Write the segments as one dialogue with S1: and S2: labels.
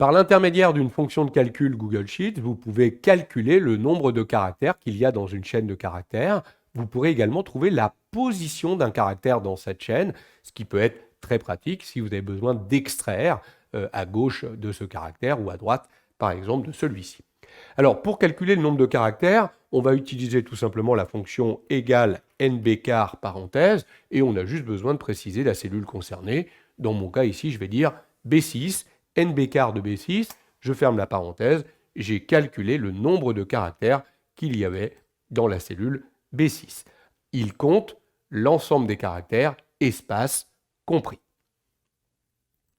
S1: Par l'intermédiaire d'une fonction de calcul Google Sheets, vous pouvez calculer le nombre de caractères qu'il y a dans une chaîne de caractères. Vous pourrez également trouver la position d'un caractère dans cette chaîne, ce qui peut être très pratique si vous avez besoin d'extraire à gauche de ce caractère ou à droite, par exemple, de celui-ci. Alors, pour calculer le nombre de caractères, on va utiliser tout simplement la fonction égale nbcar parenthèse, et on a juste besoin de préciser la cellule concernée. Dans mon cas ici, je vais dire B6, nbcar de B6, je ferme la parenthèse, j'ai calculé le nombre de caractères qu'il y avait dans la cellule B6. Il compte l'ensemble des caractères, espace compris.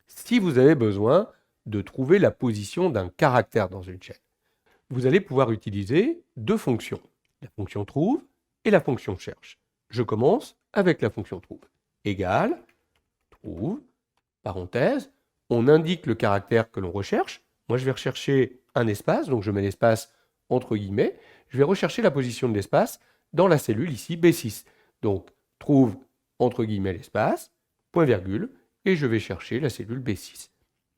S1: Si vous avez besoin de trouver la position d'un caractère dans une chaîne, vous allez pouvoir utiliser deux fonctions, la fonction trouve et la fonction cherche. Je commence avec la fonction trouve. Égale, trouve, parenthèse, on indique le caractère que l'on recherche. Moi, je vais rechercher un espace, donc je mets l'espace entre guillemets. Je vais rechercher la position de l'espace dans la cellule ici B6. Donc, trouve entre guillemets l'espace, point virgule, et je vais chercher la cellule B6.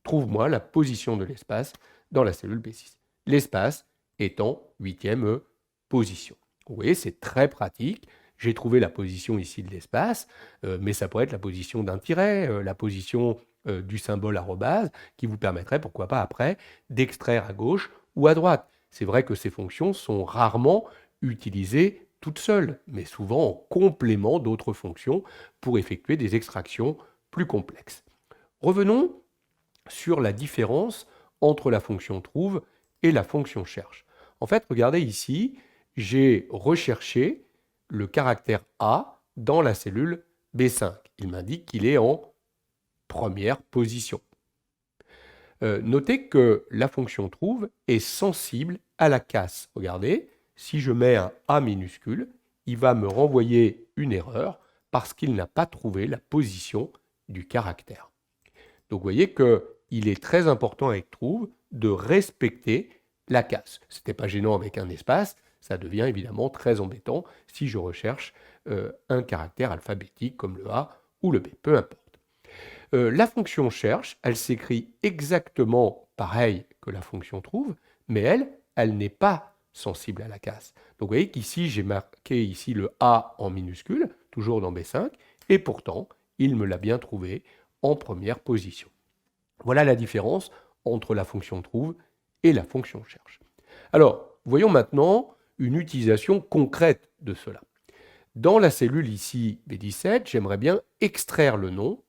S1: Trouve-moi la position de l'espace dans la cellule B6. L'espace étant 8e position. Vous voyez, c'est très pratique. J'ai trouvé la position ici de l'espace, mais ça pourrait être la position d'un tiret, la position du symbole arrobase, qui vous permettrait, pourquoi pas après, d'extraire à gauche ou à droite. C'est vrai que ces fonctions sont rarement utilisées toutes seules, mais souvent en complément d'autres fonctions pour effectuer des extractions plus complexes. Revenons sur la différence entre la fonction trouve et la fonction cherche. En fait, regardez ici, j'ai recherché le caractère A dans la cellule B5. Il m'indique qu'il est en première position. Notez que la fonction trouve est sensible à la casse. Regardez, si je mets un A minuscule, il va me renvoyer une erreur parce qu'il n'a pas trouvé la position du caractère. Donc vous voyez qu'il est très important avec trouve de respecter la casse. Ce n'était pas gênant avec un espace, ça devient évidemment très embêtant si je recherche un caractère alphabétique comme le A ou le B, peu importe. La fonction cherche, elle s'écrit exactement pareil que la fonction trouve, mais elle n'est pas sensible à la casse. Donc vous voyez qu'ici, j'ai marqué ici le A en minuscule, toujours dans B5, et pourtant, il me l'a bien trouvé en première position. Voilà la différence entre la fonction trouve et la fonction cherche. Alors, voyons maintenant une utilisation concrète de cela. Dans la cellule ici B17, j'aimerais bien extraire le nom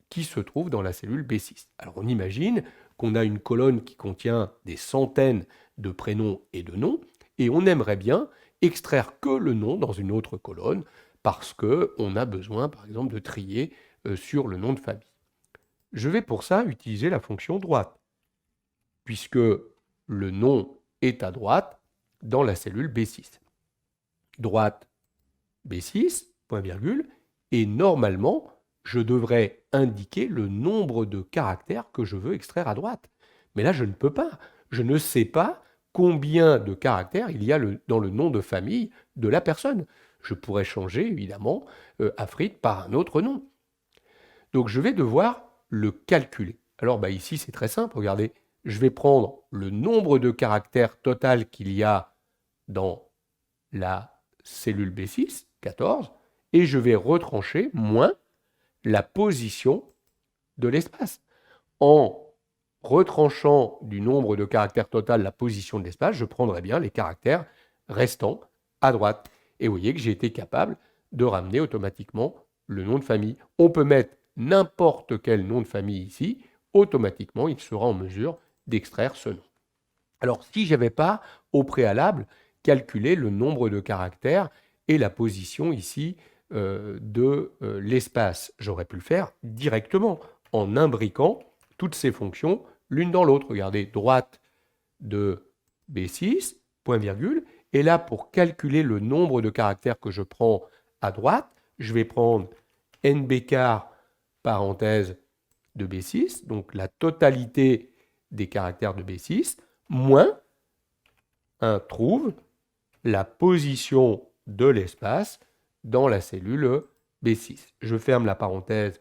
S1: qui se trouve dans la cellule B6. Alors on imagine qu'on a une colonne qui contient des centaines de prénoms et de noms, et on aimerait bien extraire que le nom dans une autre colonne, parce qu'on a besoin, par exemple, de trier sur le nom de famille. Je vais pour ça utiliser la fonction droite, puisque le nom est à droite dans la cellule B6. Droite B6, point virgule, et normalement, je devrais indiquer le nombre de caractères que je veux extraire à droite. Mais là, je ne peux pas. Je ne sais pas combien de caractères il y a dans le nom de famille de la personne. Je pourrais changer, évidemment, Afrit par un autre nom. Donc, je vais devoir le calculer. Alors, ici, c'est très simple. Regardez, je vais prendre le nombre de caractères total qu'il y a dans la cellule B6, 14, et je vais retrancher moins la position de l'espace. En retranchant du nombre de caractères total la position de l'espace, je prendrai bien les caractères restants à droite. Et vous voyez que j'ai été capable de ramener automatiquement le nom de famille. On peut mettre n'importe quel nom de famille ici, automatiquement, il sera en mesure d'extraire ce nom. Alors, si je n'avais pas, au préalable, calculé le nombre de caractères et la position ici de l'espace, j'aurais pu le faire directement en imbriquant toutes ces fonctions l'une dans l'autre. Regardez, droite de B6, point virgule, et là, pour calculer le nombre de caractères que je prends à droite, je vais prendre nbcar, parenthèse, de B6, donc la totalité des caractères de B6, moins un trouve la position de l'espace dans la cellule B6. Je ferme la parenthèse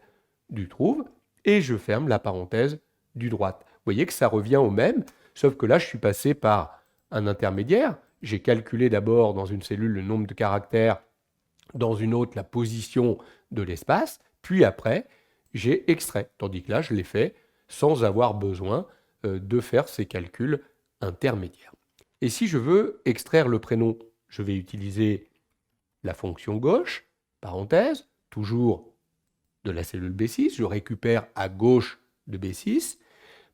S1: du trouve et je ferme la parenthèse du droite. voyez que ça revient au même, sauf que là, je suis passé par un intermédiaire. J'ai calculé d'abord dans une cellule le nombre de caractères, dans une autre la position de l'espace, puis après, j'ai extrait. Tandis que là, je l'ai fait sans avoir besoin de faire ces calculs intermédiaires. Et si je veux extraire le prénom, je vais utiliser la fonction gauche, parenthèse, toujours de la cellule B6, je récupère à gauche de B6,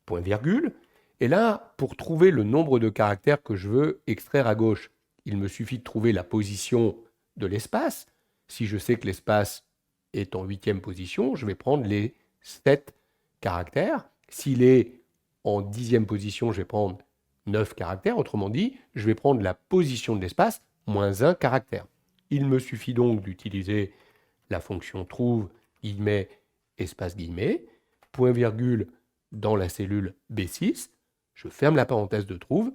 S1: point virgule, et là, pour trouver le nombre de caractères que je veux extraire à gauche, il me suffit de trouver la position de l'espace. Si je sais que l'espace est en 8e position, je vais prendre les 7 caractères. S'il est en 10e position, je vais prendre 9 caractères. Autrement dit, je vais prendre la position de l'espace moins 1 caractère. Il me suffit donc d'utiliser la fonction trouve, guillemets, espace guillemets, point virgule dans la cellule B6, je ferme la parenthèse de trouve,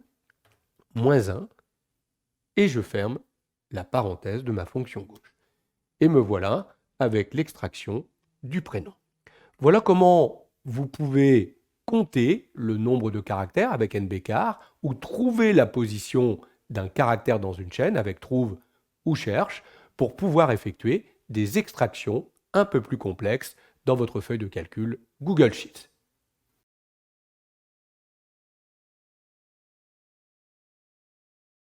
S1: moins 1, et je ferme la parenthèse de ma fonction gauche. Et me voilà avec l'extraction du prénom. Voilà comment vous pouvez compter le nombre de caractères avec NBcar ou trouver la position d'un caractère dans une chaîne avec trouve ou cherche pour pouvoir effectuer des extractions un peu plus complexes dans votre feuille de calcul Google Sheets.